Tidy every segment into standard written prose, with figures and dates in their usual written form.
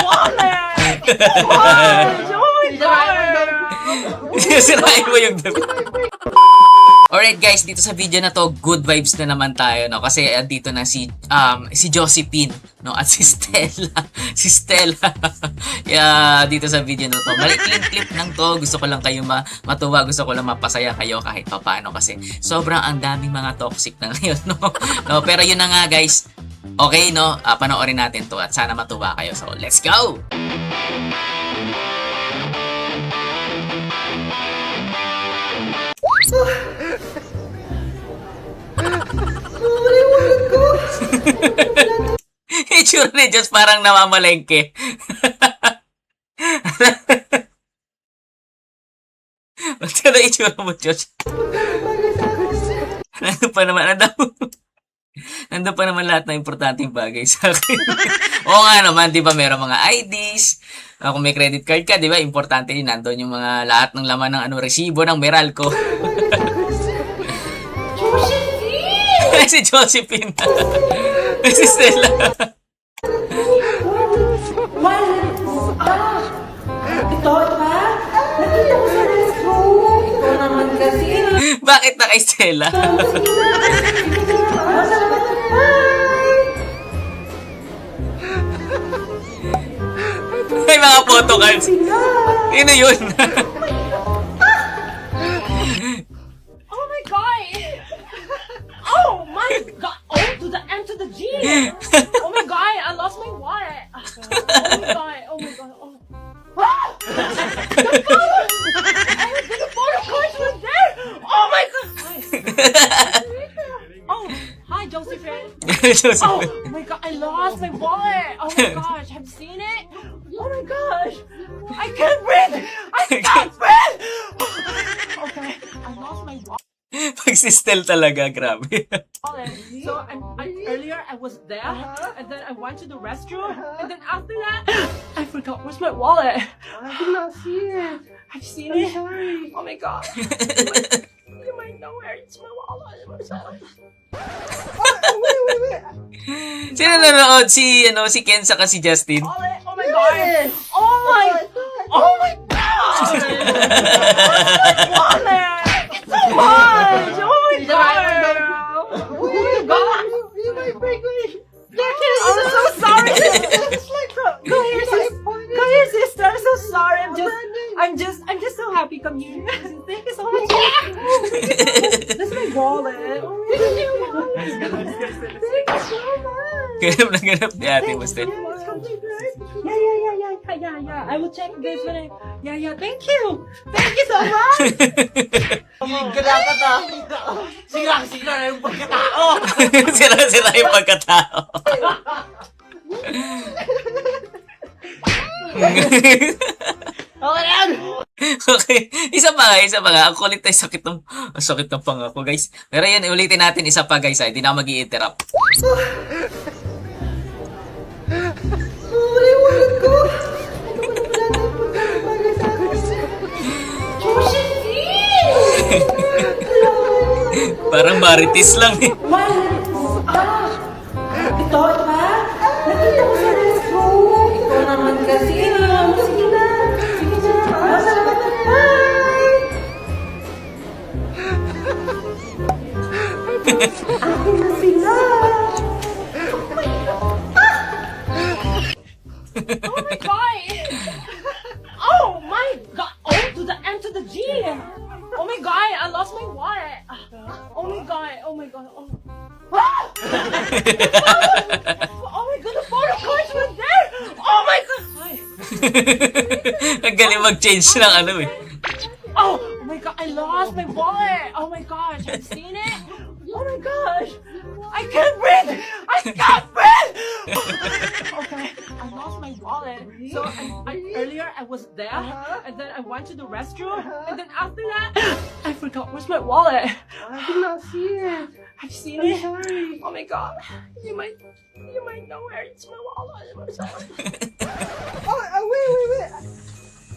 Wallet! Oh my God! Sirain mo yung damit. Alright guys, dito sa video na to, good vibes na naman tayo, no? Kasi dito na si Josephine, no? At si Stella. Si Stella. Yeah, dito sa video na to. Malikling clip lang to. Gusto ko lang kayo matuwa. Gusto ko lang mapasaya kayo kahit papaano. Kasi sobrang ang daming mga toxic na ngayon, no? No, pero yun na nga guys. Okay, no? Panoorin natin to at sana matuwa kayo. So, let's go! Itsura ni Diyos parang namamalengke. Ba't ka na itsura mo, Diyos? Nandun pa naman, nandun pa naman lahat ng importanteng bagay sa akin. Oo nga naman, di ba, meron mga IDs. Kung may credit card ka, di ba, importante din, nandun yung mga lahat ng laman ng resibo ng Meralco. Si Josephine. Si Stella. Ito ba? Nakita ko sa restroom. Ito naman kasi. Bakit na kay Stella? May mga photo cards. Sino yun? Oh my God! Oh my God! O to the M to the G! Oh my God! I lost my wallet! Oh my God! Oh my God! Oh. Ah! The photo cards was there! Oh my God! Hi. Oh, hi Josephine! Oh my God! I lost my wallet! Oh my gosh! Have you seen it? Oh my gosh! I can't breathe! I can't breathe! Okay, I lost my wallet. Pag si Stella talaga, grabe. So earlier I was there, and then I went to the restroom, and then after that, I forgot where's my wallet. I did not see it. I've seen I'm it. sorry. Oh my God! You might know where it's my wallet. Wait. Sino nanonood? Si Ken saka si Justin. Wallet. Oh my God! Oh my! Oh my God! Wallet! It's so much! Oh my God! Oh my God! You might break me. I'm so sorry. Go here, sister. I'm so sorry. I'm just so happy. Come here. Thank you so much. This is my wallet. Oh my God. Thank you so much. Ganap na ganap ni ate mo, Stella. Yeah. I will check this when I. Yeah. Thank you. Thank you so much. Dapat Sira na yung pagkatao. Sira yung pagkatao. Okay yan. Okay. Isa pa nga. Ang kulit ay sakit ng panga ko, guys. Pero yan, ulitin natin isa pa, guys. Hindi na mag-i-interrupt. Parang marites lang eh. Ito ba? Nakita ko sa restroom. Ito naman kasi. Sige na. Akin na sila. Oh my God! Oh my God! O to the M to the G! Oh my God! I lost my wallet! Oh my God! Oh my God! Oh, ah! Oh my God! The photo cards were there! Oh my God! Hi. Ang galing mag-change ng ano eh. Oh my God! I lost my wallet! Oh my gosh! Have you seen it? Oh my gosh! I can't breathe! I can't breathe! Okay, I lost my wallet. So earlier I was there, and then I went to the restroom, and then after that, I forgot where's my wallet. I did not see it. I've seen I'm it. sorry. Oh my God! You might know where it's my wallet. Wait.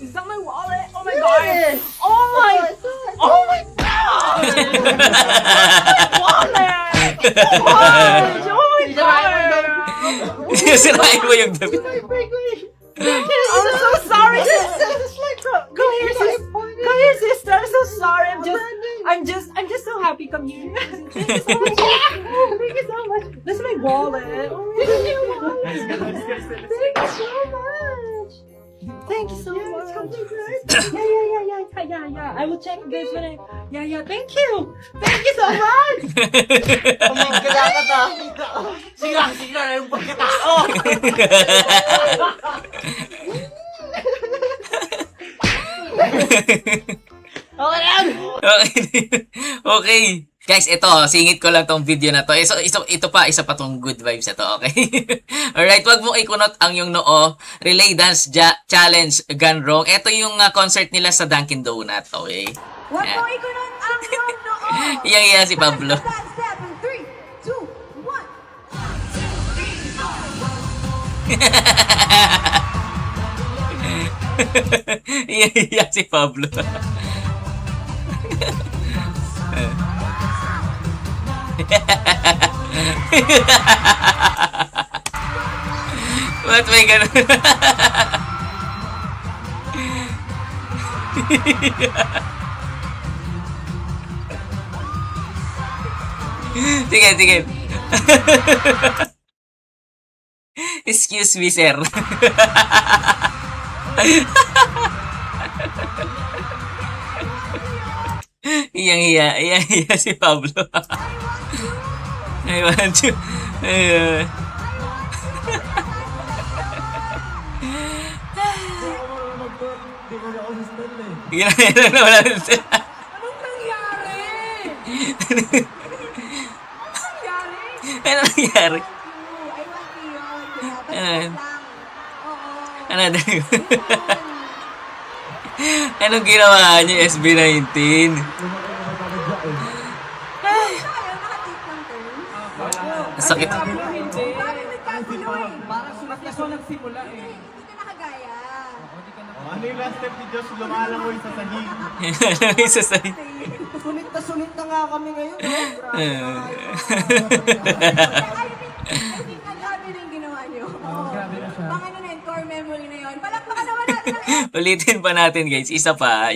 Is that my wallet? Oh my Yes. God! Oh my! Oh my God! Wallet! Oh my God! Sirain mo yung damit. I'm so sorry, sister. Go here, sister. Go here, sister. I'm so sorry. I'm just so happy come here. Thank you so much. Thank you so much. That's my wallet. Oh my God. Thank you so much. Thank you so much. Yeah. I will check this when I. Yeah. Thank you. Thank you so much. Umigla ka ta. Sira na yung pagkatao. Okay yan. Okay. Guys, ito, singit ko lang tong video na to. Ito pa, isa pa tong good vibes na to, okay? Alright, wag mong ikunot ang yung noo. Relay Dance Challenge Gone Wrong. Ito yung concert nila sa Dunkin' Donut, okay? Huwag mo ikunot ang iyong noo. Iyang si Pablo. Dance step in 3, 2, 1. Iyang si Pablo. Ba't may ganun? Sige. Excuse me, sir. Iyang hiya si Pablo. I want you. Ayun. Ginagawa na wala na siya. Anong nangyari? Ano nangyari? I want you yun. Dapat Ano? lang. Oo. Ano din? Anong ginawa niyo, SB19? Tayo, naka-take ng turn. Ang sakit. Bakit nagkagulo eh? Parang sulat na siya nagsimula eh. Hindi ka nakagaya. Ano yung last step ni Diyos? Lumalangoy sa sahig. Isa sa... Sulit na nga kami ngayon. I think ang grabe na yung ginawa niyo. Grabe na siya. Pang ano na yun, core memory na yun. Palakpakan naman natin ang Ulitin pa natin, guys. Isa pa.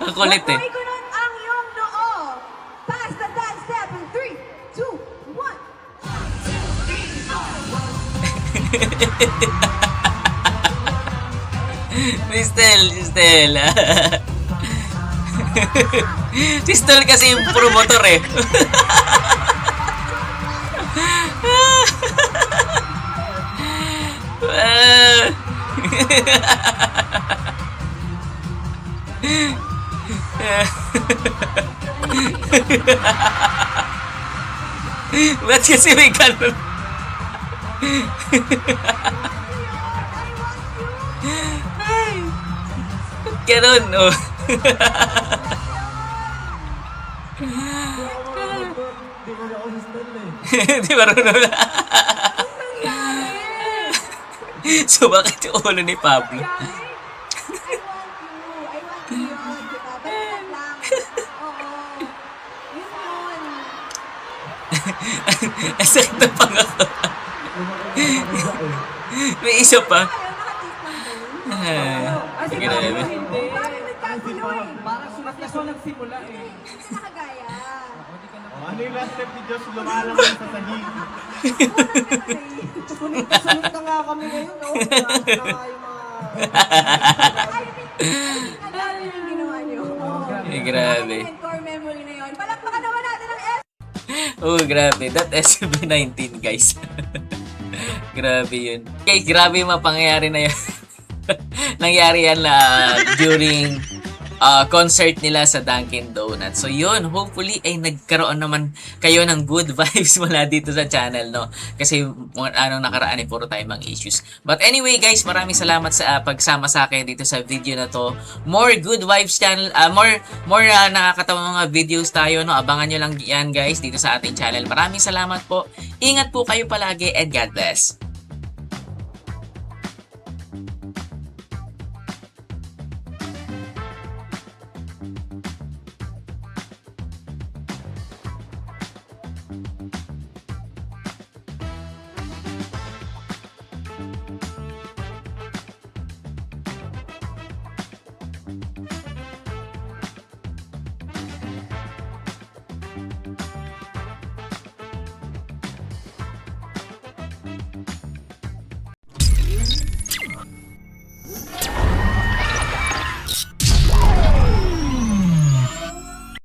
Ang kulit Huwag eh. mo ikunot ang iyong noo. Taas na dance step in 3, 2, 1. Sistel. Sistel kasi yung promotor eh. Ba't kasi may ganun? Ay, ba't ganun, oh? Di marunong na. So, bakit yung ulo ni Pablo? I want you yun, diba? Balikan lang. Oo. Yun. Ang sakit na pangako. May isa pa. Tayo, naka-take ng turn. Ah, sige na, bebe. Bakit nagkagulo eh? Parang sulat na siya nagsimula eh. Hindi ka nakagaya. Ano yung last step ni Diyos? Lumalangoy sa sahig. Sulit na nga kami ngayon. Grabe na nga yung mga... I think ang grabe na yung ginawa niyo. Eh, grabe. Ang core memory na yun. Palakpakan naman natin ang Oh, grabe. That SB19, guys. Grabe yun. Guys, grabe yung mga pangyayari na yun. Nangyari yan during concert nila sa Dunkin' Donuts. So yun, hopefully ay nagkaroon naman kayo ng good vibes mula dito sa channel, no? Kasi anong nakaraan ay puro tayo mga issues. But anyway guys, maraming salamat sa pagsama sa akin dito sa video na to. More good vibes channel, more nakakatawang mga videos tayo, no? Abangan nyo lang yan guys dito sa ating channel. Maraming salamat po. Ingat po kayo palagi and God bless.